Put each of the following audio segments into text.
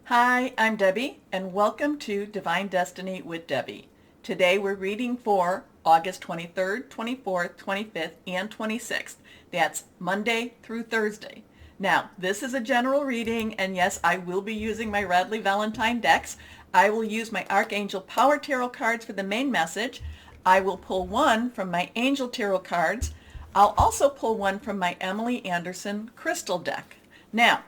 Hi, I'm Debbie, and welcome to Divine Destiny with Debbie. Today we're reading for August 23rd, 24th, 25th, and 26th. That's Monday through Thursday. Now, this is a general reading, and yes, I will be using my Radley Valentine decks. I will use my Archangel Power Tarot cards for the main message. I will pull one from my Angel Tarot cards. I'll also pull one from my Emily Anderson Crystal deck. Now,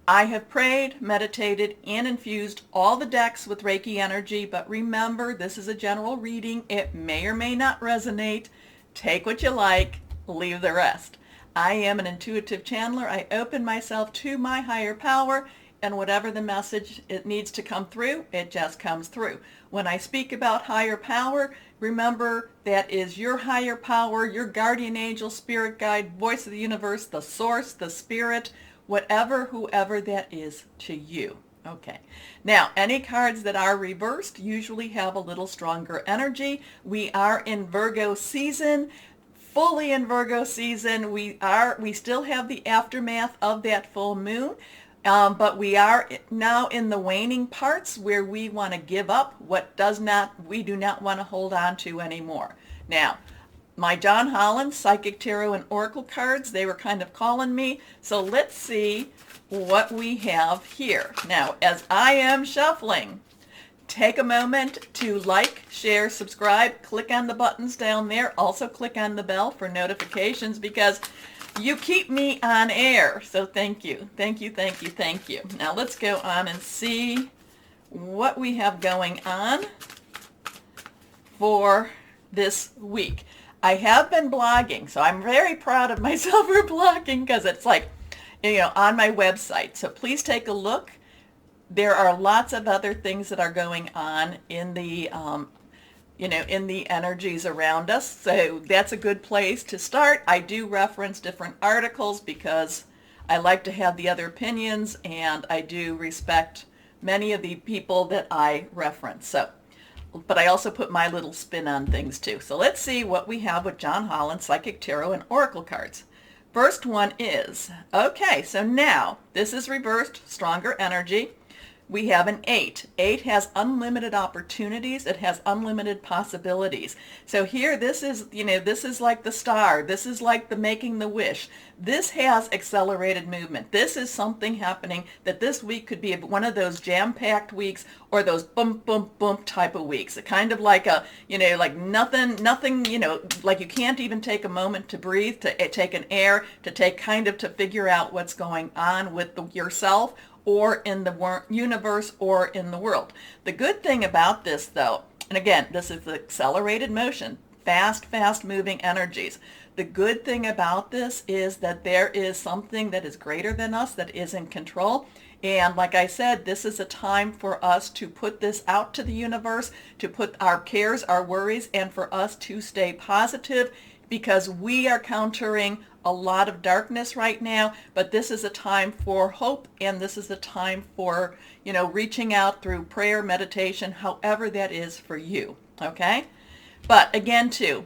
I have prayed, meditated, and infused all the decks with Reiki energy, but remember, this is a general reading. It may or may not resonate. Take what you like, leave the rest. I am an intuitive channeler. I open myself to my higher power, and whatever the message it needs to come through, it just comes through. When I speak about higher power, remember that is your higher power, your guardian angel, spirit guide, voice of the universe, the source, the spirit, whatever, whoever that is to you. Okay. Now, any cards that are reversed usually have a little stronger energy. We are in Virgo season, fully in Virgo season. We still have the aftermath of that full moon, but we are now in the waning parts where we want to give up what we do not want to hold on to anymore. Now, my John Holland Psychic Tarot and Oracle cards, they were kind of calling me. So let's see what we have here. Now, as I am shuffling, take a moment to like, share, subscribe, click on the buttons down there. Also click on the bell for notifications because you keep me on air. So thank you, thank you, thank you, thank you. Now let's go on and see what we have going on for this week. I have been blogging, so I'm very proud of myself for blogging because it's like, on my website. So please take a look. There are lots of other things that are going on in the, in the energies around us. So that's a good place to start. I do reference different articles because I like to have the other opinions, and I do respect many of the people that I reference. But I also put my little spin on things too. So let's see what we have with John Holland Psychic Tarot and Oracle cards. First one is, okay, so now this is reversed, stronger energy. We have an 8. 8 has unlimited opportunities. It has unlimited possibilities. So here, this is like the star. This is like the making the wish. This has accelerated movement. This is something happening that this week could be one of those jam-packed weeks or those bump, bump, bump type of weeks. Kind of like like nothing, like you can't even take a moment to breathe, to take an air, to figure out what's going on with yourself, or in the universe, or in the world. The good thing about this, though, and again, this is the accelerated motion, fast moving energies. The good thing about this is that there is something that is greater than us, that is in control. And like I said, this is a time for us to put this out to the universe, to put our cares, our worries, and for us to stay positive, because we are countering a lot of darkness right now, but this is a time for hope, and this is a time for, reaching out through prayer, meditation, however that is for you, okay? But again, too,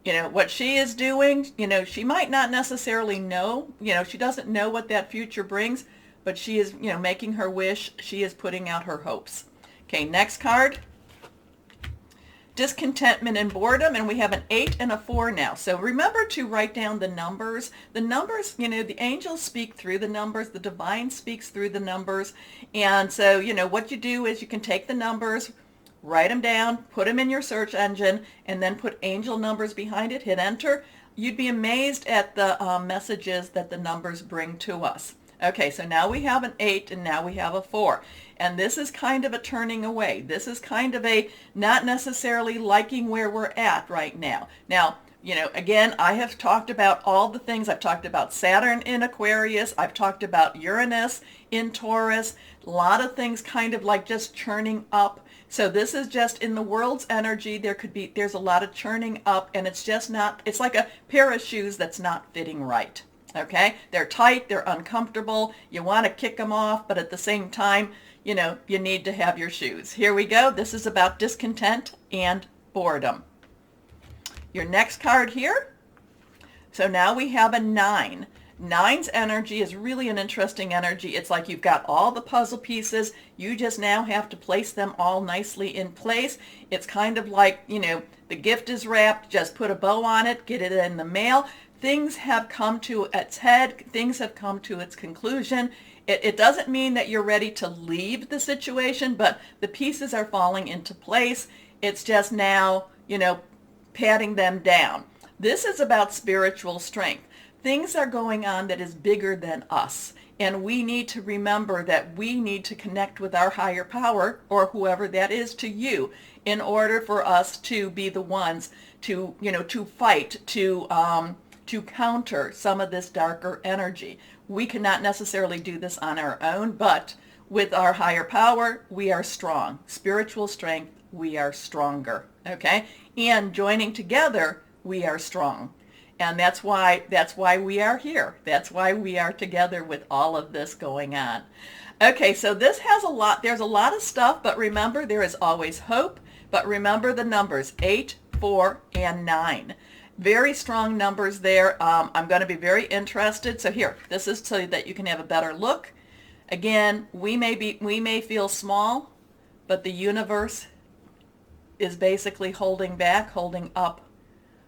what she is doing, she might not necessarily know, she doesn't know what that future brings, but she is, making her wish. She is putting out her hopes. Okay, next card. Discontentment and boredom, and we have an 8 and a 4 now. So remember to write down the numbers. The numbers, the angels speak through the numbers, the divine speaks through the numbers. And so, what you do is you can take the numbers, write them down, put them in your search engine, and then put angel numbers behind it, hit enter. You'd be amazed at the messages that the numbers bring to us. Okay, so now we have an 8 and now we have a 4. And this is kind of a turning away. This is kind of a not necessarily liking where we're at right now. Now, again, I have talked about all the things. I've talked about Saturn in Aquarius. I've talked about Uranus in Taurus. A lot of things kind of like just churning up. So this is just in the world's energy. There's a lot of churning up, and it's just not, it's like a pair of shoes that's not fitting right. Okay? They're tight, they're uncomfortable. You want to kick them off, but at the same time, you need to have your shoes. Here we go. This is about discontent and boredom. Your next card here. So now we have a 9. Nine's energy is really an interesting energy. It's like you've got all the puzzle pieces. You just now have to place them all nicely in place. It's kind of like, the gift is wrapped, just put a bow on it, get it in the mail. Things have come to its head. Things have come to its conclusion. It doesn't mean that you're ready to leave the situation, but the pieces are falling into place. It's just now, patting them down. This is about spiritual strength. Things are going on that is bigger than us. And we need to remember that we need to connect with our higher power, or whoever that is to you, in order for us to be the ones to, to fight, to counter some of this darker energy. We cannot necessarily do this on our own, but with our higher power, we are strong. Spiritual strength, we are stronger. Okay? And joining together, we are strong. And that's why we are here. That's why we are together with all of this going on. Okay, so this has there's a lot of stuff, but remember, there is always hope. But remember the numbers, 8, 4, and 9. Very strong numbers there. I'm going to be very interested. So here, this is so that you can have a better look. Again, we may feel small, but the universe is basically holding back, holding up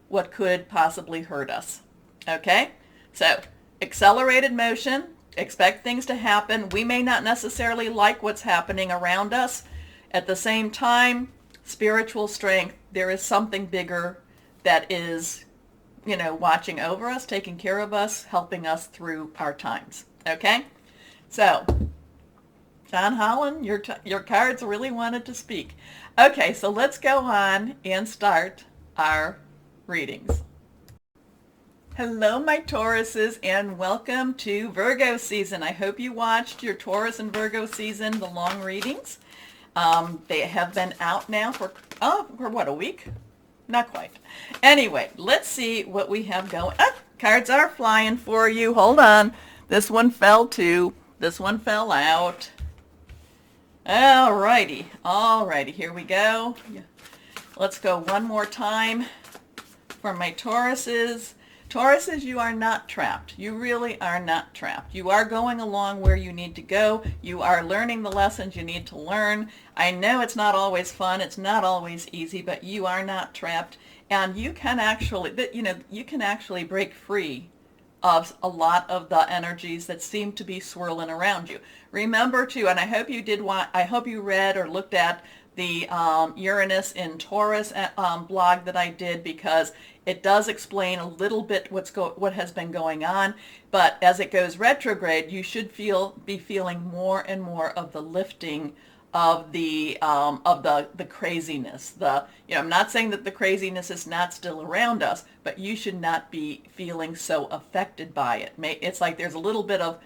what could possibly hurt us. Okay? So, accelerated motion, expect things to happen. We may not necessarily like what's happening around us. At the same time, spiritual strength, there is something bigger that is, watching over us, taking care of us, helping us through our times. Okay? So, John Holland, your cards really wanted to speak. Okay, so let's go on and start our readings. Hello, my Tauruses, and welcome to Virgo season. I hope you watched your Taurus and Virgo season, the long readings. They have been out now for what, a week? Not quite. Anyway, let's see what we have going. Cards are flying for you. Hold on. This one fell too. This one fell out. Alrighty, here we go. Let's go one more time. For my Tauruses, you are not trapped. You really are not trapped. You are going along where you need to go. You are learning the lessons you need to learn. I know it's not always fun. It's not always easy, but you are not trapped. And you can actually, break free of a lot of the energies that seem to be swirling around you. Remember too, and I hope you read or looked at the Uranus in Taurus blog that I did, because it does explain a little bit what has been going on. But as it goes retrograde, you should be feeling more and more of the lifting of the craziness. I'm not saying that the craziness is not still around us, but you should not be feeling so affected by it. It's like there's a little bit of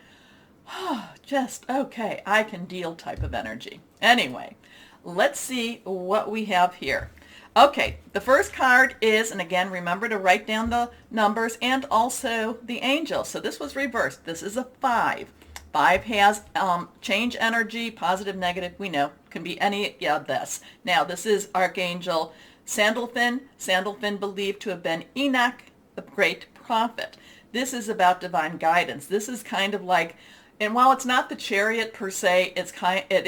just okay, I can deal type of energy. Anyway, let's see what we have here. Okay, the first card is, and again, remember to write down the numbers and also the angel. So this was reversed. This is a 5. 5 has change energy, positive, negative, we know, can be any of this. Now, this is Archangel Sandalphon. Sandalphon believed to have been Enoch, the great prophet. This is about divine guidance. This is kind of like, and while it's not the chariot per se, it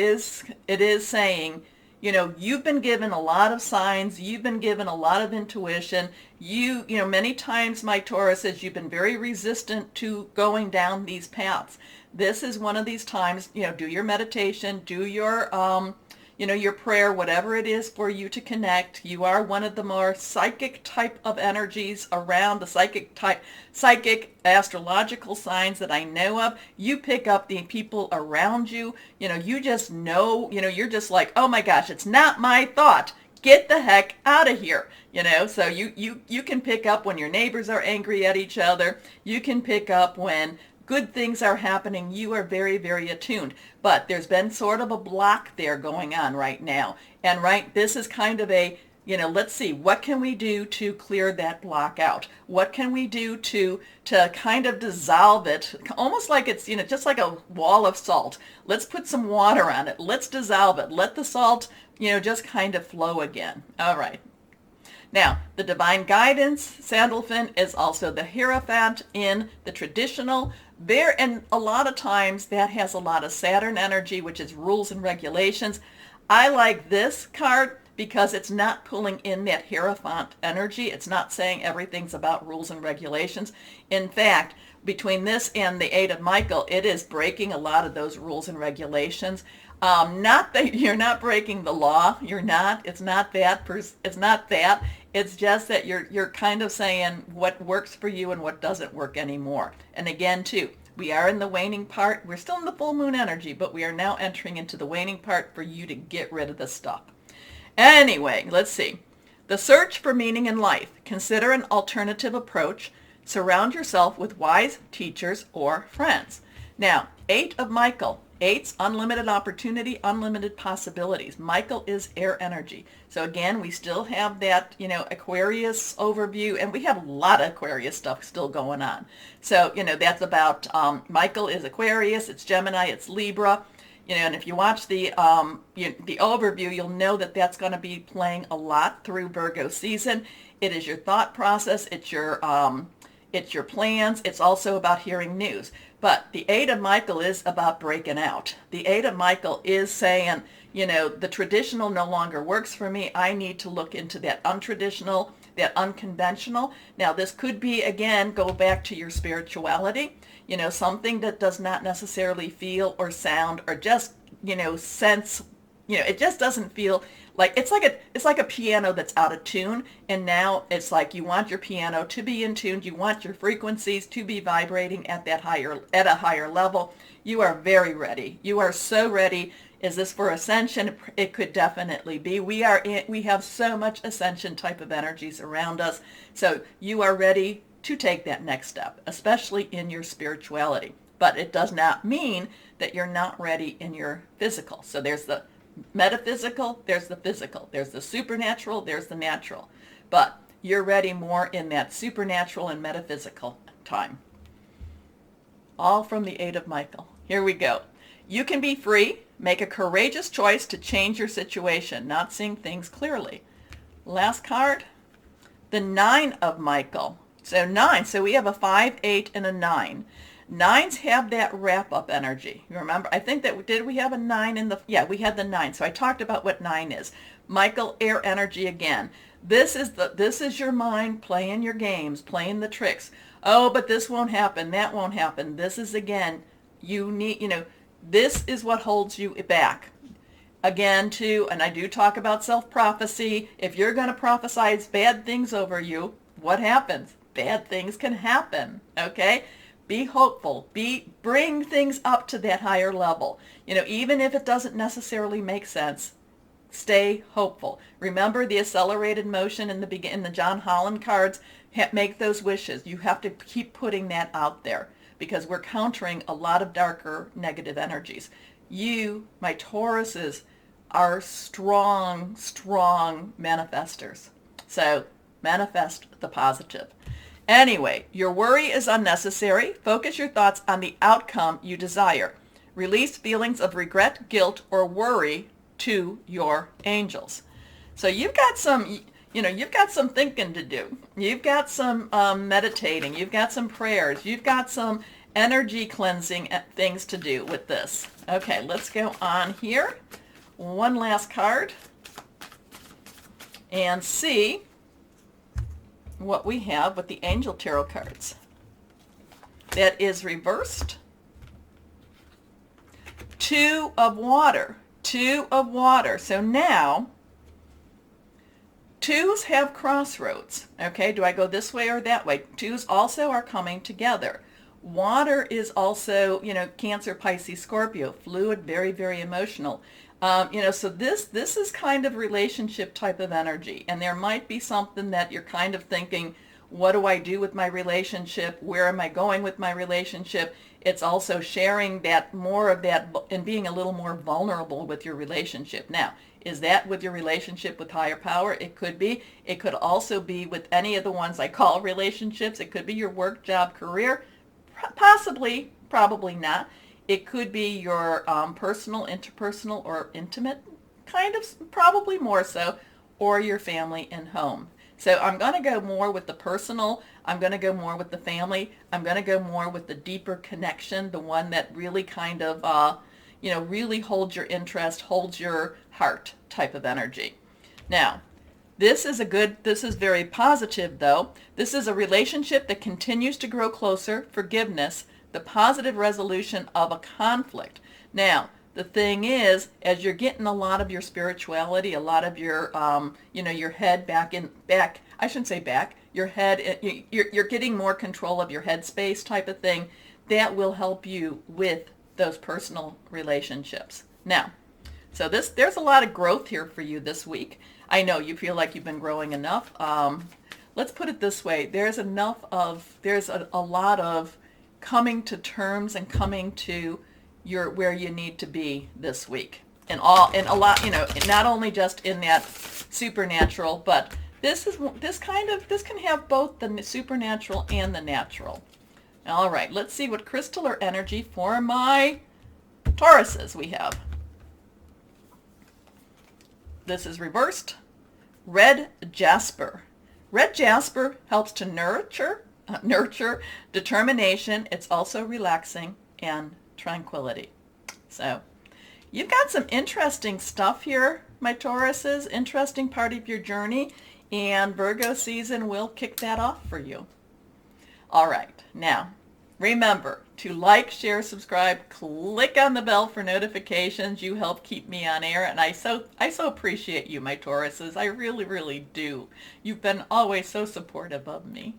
is saying, you've been given a lot of signs, you've been given a lot of intuition. Many times, my Tauruses, you've been very resistant to going down these paths. This is one of these times, do your meditation, do your, your prayer, whatever it is for you to connect. You are one of the more psychic type of energies around, the psychic astrological signs that I know of. You pick up the people around you. You just know, you're just like, oh my gosh, it's not my thought. Get the heck out of here. So you can pick up when your neighbors are angry at each other. You can pick up when good things are happening. You are very, very attuned. But there's been sort of a block there going on right now. And this is kind of a, let's see, what can we do to clear that block out? What can we do to kind of dissolve it? Almost like it's, just like a wall of salt. Let's put some water on it. Let's dissolve it. Let the salt, just kind of flow again. All right. Now, the divine guidance, Sandalphon, is also the Hierophant in the traditional. There, and a lot of times that has a lot of Saturn energy, which is rules and regulations. I like this card because it's not pulling in that Hierophant energy. It's not saying everything's about rules and regulations. In fact, between this and the Eight of Michael, it is breaking a lot of those rules and regulations. Not that you're not breaking the law. You're not. It's not that. It's not that. It's just that you're kind of saying what works for you and what doesn't work anymore. And again, too, we are in the waning part. We're still in the full moon energy, but we are now entering into the waning part for you to get rid of the stuff. Anyway, let's see. The search for meaning in life. Consider an alternative approach. Surround yourself with wise teachers or friends. Now, Eight of Michael. Eight's unlimited opportunity, unlimited possibilities. Michael is air energy. So again, we still have that, Aquarius overview, and we have a lot of Aquarius stuff still going on. So, that's about, Michael is Aquarius, it's Gemini, it's Libra. And if you watch the overview, you'll know that that's going to be playing a lot through Virgo season. It is your thought process. It's your plans. It's also about hearing news. But the Eight of Michael is about breaking out. The Eight of Michael is saying, the traditional no longer works for me. I need to look into that untraditional, that unconventional. Now, this could be, again, go back to your spirituality, something that does not necessarily feel or sound or just, sense, it just doesn't feel like it's like a piano that's out of tune, and now it's like you want your piano to be in tune. You want your frequencies to be vibrating at a higher level. You are very ready. You are so ready. Is this for ascension? It could definitely be. We have so much ascension type of energies around us. So you are ready to take that next step, especially in your spirituality. But it does not mean that you're not ready in your physical. So there's the metaphysical, there's the physical, there's the supernatural, there's the natural. But you're ready more in that supernatural and metaphysical time. All from the Eight of Michael. Here we go. You can be free. Make a courageous choice to change your situation, not seeing things clearly. Last card, the Nine of Michael. So 9, so we have a 5, 8, and a 9. Nines have that wrap-up energy. You remember, I think that, did we have a 9 in the, yeah, we had the 9. So I talked about what 9 is. Michael, air energy again. This is your mind playing your games, playing the tricks. Oh, but this won't happen, that won't happen. This is, again, you need, this is what holds you back. Again, too, and I do talk about self-prophecy. If you're going to prophesize bad things over you, what happens? Bad things can happen, okay? Be hopeful. Bring things up to that higher level. Even if it doesn't necessarily make sense, stay hopeful. Remember the accelerated motion in the John Holland cards. Make those wishes. You have to keep putting that out there because we're countering a lot of darker negative energies. You, my Tauruses, are strong, strong manifestors. So manifest the positive. Anyway, your worry is unnecessary. Focus your thoughts on the outcome you desire. Release feelings of regret, guilt, or worry to your angels. So you've got some, you've got some thinking to do. You've got some meditating. You've got some prayers. You've got some energy cleansing things to do with this. Okay, let's go on here. One last card and see what we have with the Angel Tarot cards. That is reversed. 2 of water. 2 of water. So now, 2s have crossroads. Okay, do I go this way or that way? 2s also are coming together. Water is also, Cancer, Pisces, Scorpio, fluid, very, very emotional. So this is kind of relationship type of energy, and there might be something that you're kind of thinking, what do I do with my relationship? Where am I going with my relationship? It's also sharing that more of that and being a little more vulnerable with your relationship. Now, is that with your relationship with higher power? It could be. It could also be with any of the ones I call relationships. It could be your work, job, career, possibly, probably not. It could be your personal, interpersonal, or intimate, kind of, probably more so, or your family and home. So I'm going to go more with the personal. I'm going to go more with the family. I'm going to go more with the deeper connection, the one that really kind of, really holds your interest, holds your heart type of energy. Now, this is very positive though. This is a relationship that continues to grow closer, forgiveness, the positive resolution of a conflict. Now, the thing is, as you're getting a lot of your spirituality, a lot of your, your head I shouldn't say back, your head, you're getting more control of your headspace type of thing. That will help you with those personal relationships. Now, so there's a lot of growth here for you this week. I know you feel like you've been growing enough. Let's put it this way. There's a lot of coming to terms and coming to where you need to be this week. And a lot, not only just in that supernatural, but this can have both the supernatural and the natural. All right, let's see what crystal or energy for my Tauruses we have. This is reversed. Red jasper. Red jasper helps to nurture determination. It's also relaxing and tranquility. So you've got some interesting stuff here, my Tauruses, interesting part of your journey, and Virgo season will kick that off for you. All right, now remember to like, share, subscribe, click on the bell for notifications. You help keep me on air, and I so appreciate you, my Tauruses. I really, really do. You've been always so supportive of me.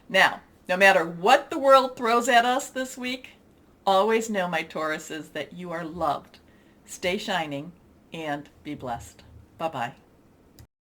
Now, no matter what the world throws at us this week, always know, my Tauruses, that you are loved. Stay shining and be blessed. Bye-bye.